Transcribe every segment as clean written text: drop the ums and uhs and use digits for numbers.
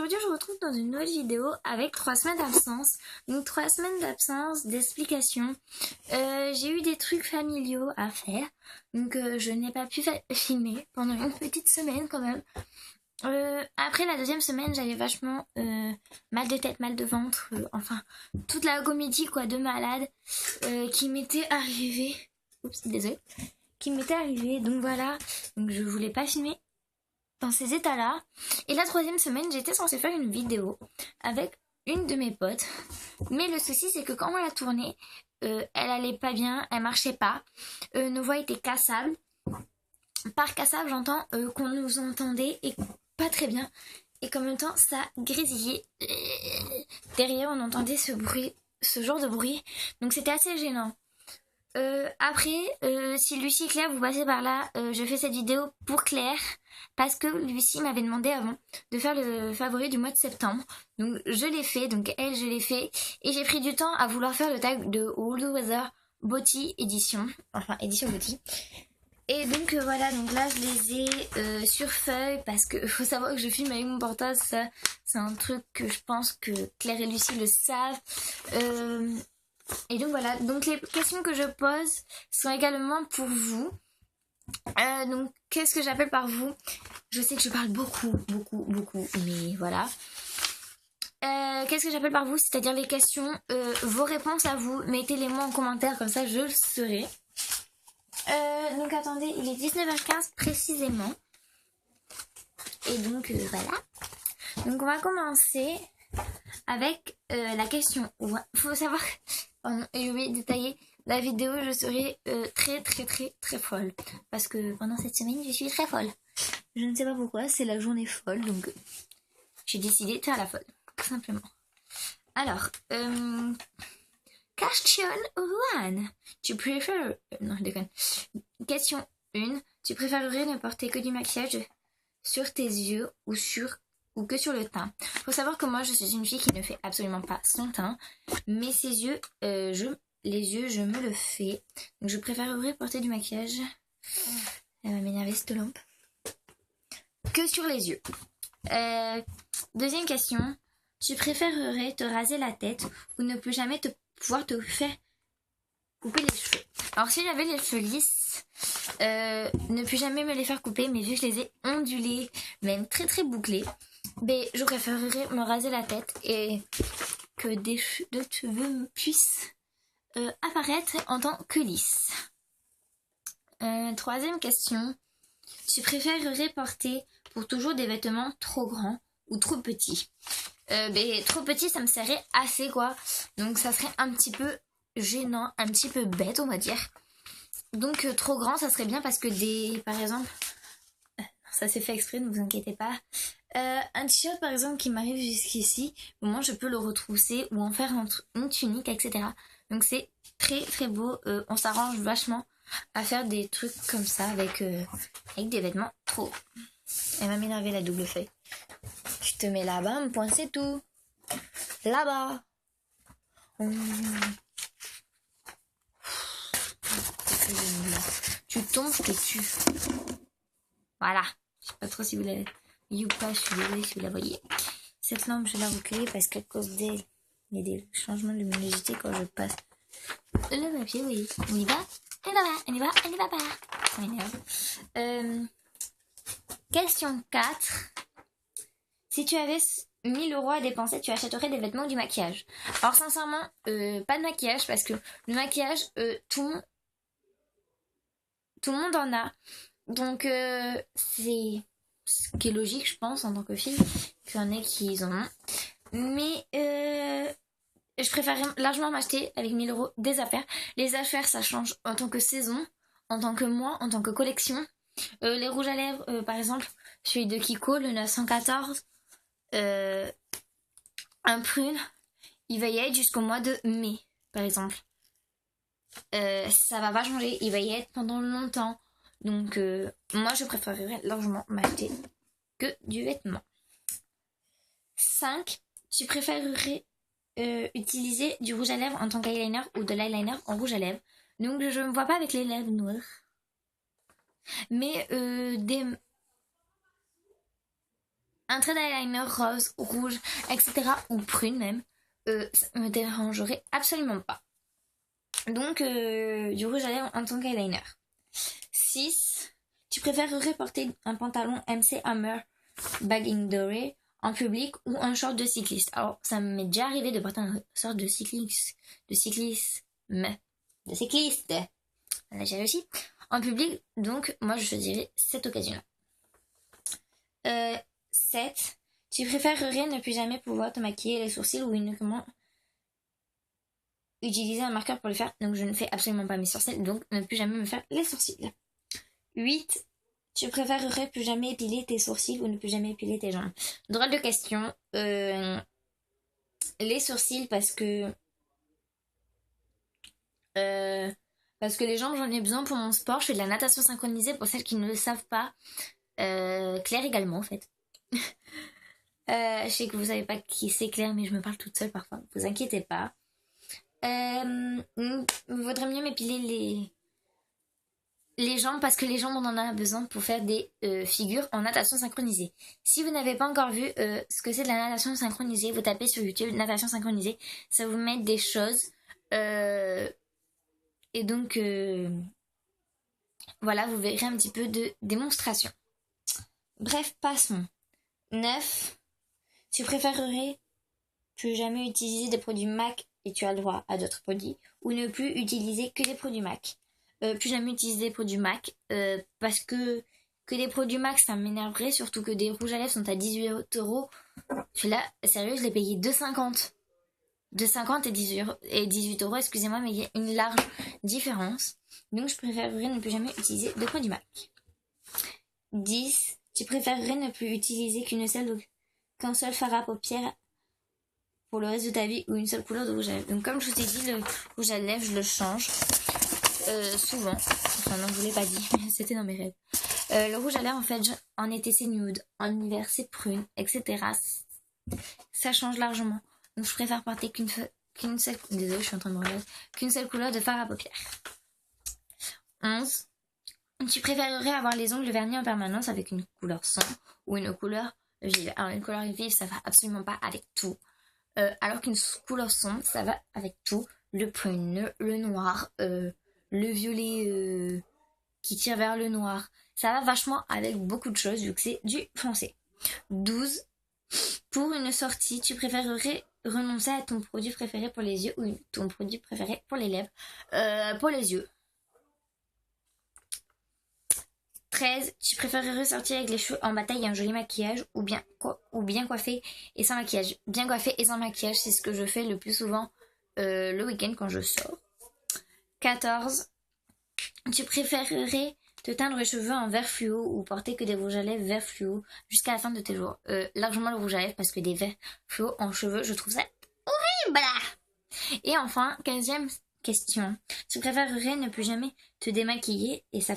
Aujourd'hui, je vous retrouve dans une nouvelle vidéo avec 3 semaines d'absence. Donc 3 semaines d'absence, d'explications. J'ai eu des trucs familiaux à faire. Donc je n'ai pas pu filmer pendant une petite semaine quand même. Après la deuxième semaine, j'avais vachement mal de tête, mal de ventre. Enfin, toute la comédie quoi de malade qui m'était arrivée. Oups, désolée. Qui m'était arrivée. Donc voilà. Donc je voulais pas filmer dans ces états-là. Et la troisième semaine, j'étais censée faire une vidéo avec une de mes potes. Mais le souci, c'est que quand on l'a tournée, elle allait pas bien, elle marchait pas. Nos voix étaient cassables. Par cassable, j'entends qu'on nous entendait et pas très bien. Et qu'en même temps, ça grésillait. Derrière, on entendait ce bruit, ce genre de bruit. Donc c'était assez gênant. Après, si Lucie et Claire vous passez par là, je fais cette vidéo pour Claire parce que Lucie m'avait demandé avant de faire le favori du mois de septembre. Donc je l'ai fait, donc elle je l'ai fait et j'ai pris du temps à vouloir faire le tag de All the Weather Beauty édition, enfin édition Beauty. Et donc voilà, donc là je les ai sur feuille parce que faut savoir que je filme avec mon portable, ça c'est un truc que je pense que Claire et Lucie le savent. Et donc voilà, donc les questions que je pose sont également pour vous. Donc qu'est-ce que j'appelle par vous? Je sais que je parle beaucoup, mais voilà. Qu'est-ce que j'appelle par vous? C'est-à-dire les questions, vos réponses à vous, mettez-les moi en commentaire, comme ça je le saurai. Donc attendez, il est 19h15 précisément. Et donc voilà. Donc on va commencer avec la question. Faut savoir... Pardon, et j'ai oublié de détailler la vidéo, je serai très folle. Parce que pendant cette semaine, je suis très folle. Je ne sais pas pourquoi, c'est la journée folle, donc j'ai décidé de faire la folle, tout simplement. Alors, question 1. Tu préfères... non, je déconne. Question 1. Tu préférerais ne porter que du maquillage sur tes yeux ou que sur le teint. Faut savoir que moi je suis une fille qui ne fait absolument pas son teint, mais ses yeux, les yeux je me le fais. Donc je préférerais porter du maquillage. Elle va m'énerver cette lampe. Que sur les yeux. Deuxième question. Tu préférerais te raser la tête ou ne plus jamais pouvoir te faire couper les cheveux. Alors si j'avais les cheveux lisses, ne plus jamais me les faire couper, mais vu que je les ai ondulés, même très bouclés, mais je préférerais me raser la tête et que des cheveux puissent apparaître en tant que lisses. Troisième question. Tu préférerais porter pour toujours des vêtements trop grands ou trop petits? Trop petits, ça me serait assez quoi. Donc ça serait un petit peu gênant, un petit peu bête on va dire. Donc trop grand, ça serait bien parce que par exemple, ça s'est fait exprès, ne vous inquiétez pas. Un t-shirt par exemple qui m'arrive jusqu'ici, au moins je peux le retrousser ou en faire une tunique, etc. Donc c'est très beau. On s'arrange vachement à faire des trucs comme ça avec des vêtements trop. Elle va m'énerver la double feuille. Tu te mets là-bas, mon point c'est tout. Là-bas. Tu tombes, je te tue. Voilà. Je sais pas trop si vous l'avez vu ou pas, je suis désolée si vous la voyez. Cette lampe, je la recule parce qu'à cause d'elle, il y a des changements de luminosité quand je passe le papier, oui. On y va? On y va pas. Ça m'énerve. Question 4. Si tu avais 1000 € à dépenser, tu achèterais des vêtements ou du maquillage? Alors sincèrement, pas de maquillage parce que le maquillage, tout le monde en a. Donc c'est ce qui est logique je pense en tant que fille qu'il y en ait qui en ont. Mais je préfère largement m'acheter avec 1000 € des affaires. Les affaires ça change en tant que saison, en tant que mois, en tant que collection. Les rouges à lèvres par exemple, celui de Kiko, le 914, un prune, il va y être jusqu'au mois de mai par exemple. Ça va pas changer, il va y être pendant longtemps. Donc moi je préférerais largement m'acheter que du vêtement. 5. Tu préférerais utiliser du rouge à lèvres en tant qu'eyeliner ou de l'eyeliner en rouge à lèvres? Donc je me vois pas avec les lèvres noires. Mais Un trait d'eyeliner rose, rouge, etc. ou prune même, ça me dérangerait absolument pas. Donc, du rouge à lèvres en tant qu'eyeliner. 6. Tu préférerais porter un pantalon MC Hammer bagging doré en public ou un short de cycliste? Alors, ça m'est déjà arrivé de porter un short de cycliste. Là, j'ai réussi. En public, donc, moi, je choisirais cette occasion-là. 7. Tu préférerais ne plus jamais pouvoir te maquiller les sourcils ou uniquement utiliser un marqueur pour le faire? Donc, je ne fais absolument pas mes sourcils, donc ne plus jamais me faire les sourcils. 8. Tu préférerais plus jamais épiler tes sourcils ou ne plus jamais épiler tes jambes? Drôle de question. Les sourcils parce que les jambes, j'en ai besoin pour mon sport. Je fais de la natation synchronisée pour celles qui ne le savent pas. Claire également en fait. Je sais que vous savez pas qui c'est Claire, mais je me parle toute seule parfois. Vous inquiétez pas. Il vaudrait mieux m'épiler les jambes parce que les jambes on en a besoin pour faire des figures en natation synchronisée. Si vous n'avez pas encore vu ce que c'est de la natation synchronisée, vous tapez sur YouTube natation synchronisée, ça vous met des choses. Et donc voilà, vous verrez un petit peu de démonstration. Bref, passons. 9. Tu préférerais plus jamais utiliser des produits MAC et tu as le droit à d'autres produits, ou ne plus utiliser que des produits MAC? Plus jamais utiliser des produits MAC, parce que des produits MAC, ça m'énerverait, surtout que des rouges à lèvres sont à 18€. Celui-là, sérieux, je l'ai payé 2,50. 2,50 et 18€, excusez-moi, mais il y a une large différence. Donc, je préférerais ne plus jamais utiliser de produits MAC. 10. Tu préférerais ne plus utiliser qu'un seul fard à paupières pour le reste de ta vie ou une seule couleur de rouge à lèvres? Donc, comme je vous ai dit, le rouge à lèvres, je le change souvent. Enfin, non, je vous l'ai pas dit, mais c'était dans mes rêves. Le rouge à lèvres, en fait, en été, c'est nude. En hiver, c'est prune, etc. Ça change largement. Donc, je préfère porter qu'une seule... Désolée, je suis en train de me regarder. Qu'une seule couleur de fard à paupières. 11. Tu préférerais avoir les ongles vernis en permanence avec une couleur sombre ou une couleur vive? Alors, une couleur vive, ça va absolument pas avec tout. Alors qu'une couleur sombre, ça va avec tout. Le prune, le noir, le violet qui tire vers le noir. Ça va vachement avec beaucoup de choses vu que c'est du foncé. 12. Pour une sortie, tu préférerais renoncer à ton produit préféré pour les yeux ou ton produit préféré pour les lèvres? Pour les yeux. 13. Tu préférerais sortir avec les cheveux en bataille et un joli maquillage ou bien coiffé et sans maquillage? Bien coiffé et sans maquillage, c'est ce que je fais le plus souvent le week-end quand je sors. 14. Tu préférerais te teindre les cheveux en vert fluo ou porter que des rouges à lèvres vert fluo jusqu'à la fin de tes jours? Largement le rouge à lèvres parce que des verts fluo en cheveux, je trouve ça horrible. Et enfin, 15e question. Tu préférerais ne plus jamais te démaquiller et ça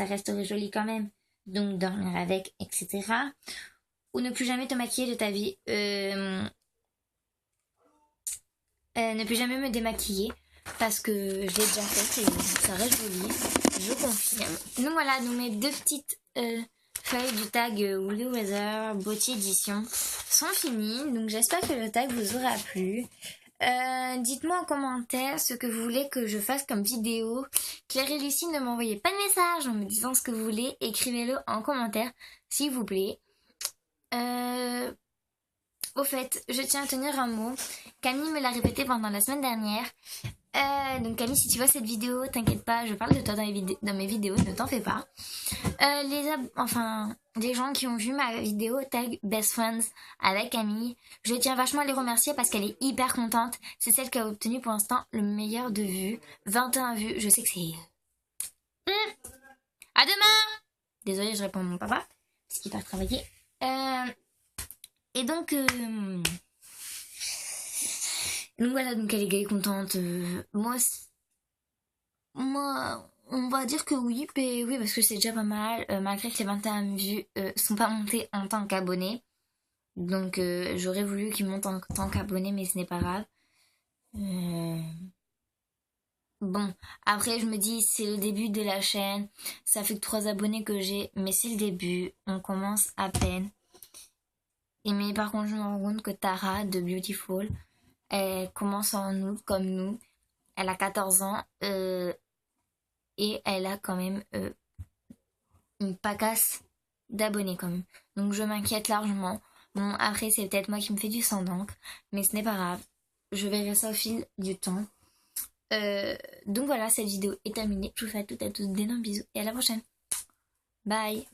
resterait joli quand même, donc dormir avec, etc. Ou ne plus jamais te maquiller de ta vie? Ne plus jamais me démaquiller parce que je l'ai déjà fait et ça reste joli, je confirme. Donc voilà, donc mes deux petites feuilles du tag Woolly Weather Beauty Edition sont finies. Donc j'espère que le tag vous aura plu. Dites-moi en commentaire ce que vous voulez que je fasse comme vidéo. Claire et Lucie, ne m'envoyez pas de message en me disant ce que vous voulez. Écrivez-le en commentaire, s'il vous plaît. Au fait, je tiens à tenir un mot. Camille me l'a répété pendant la semaine dernière. Donc Camille, si tu vois cette vidéo, t'inquiète pas, je parle de toi dans mes vidéos, ne t'en fais pas. Les gens qui ont vu ma vidéo tag Best Friends avec Camille, je tiens vachement à les remercier parce qu'elle est hyper contente. C'est celle qui a obtenu pour l'instant le meilleur de vues, 21 vues. Je sais que c'est... À demain. Désolée, je réponds à mon papa parce qu'il part travailler. Et donc voilà, donc elle est contente. Moi, on va dire que oui, mais oui, parce que c'est déjà pas mal, malgré que les 21 vues sont pas montées en tant qu'abonnés. Donc j'aurais voulu qu'ils montent en tant qu'abonnés, mais ce n'est pas grave. Bon, après je me dis, c'est le début de la chaîne, ça fait que 3 abonnés que j'ai, mais c'est le début, on commence à peine. Et mais par contre, je me rends compte que Tara de Beautiful, elle commence en août comme nous. Elle a 14 ans et elle a quand même une pacasse d'abonnés quand même. Donc je m'inquiète largement. Bon, après, c'est peut-être moi qui me fais du sang d'encre, mais ce n'est pas grave. Je verrai ça au fil du temps. Donc voilà, cette vidéo est terminée. Je vous fais à toutes et à tous d'énormes bisous et à la prochaine. Bye.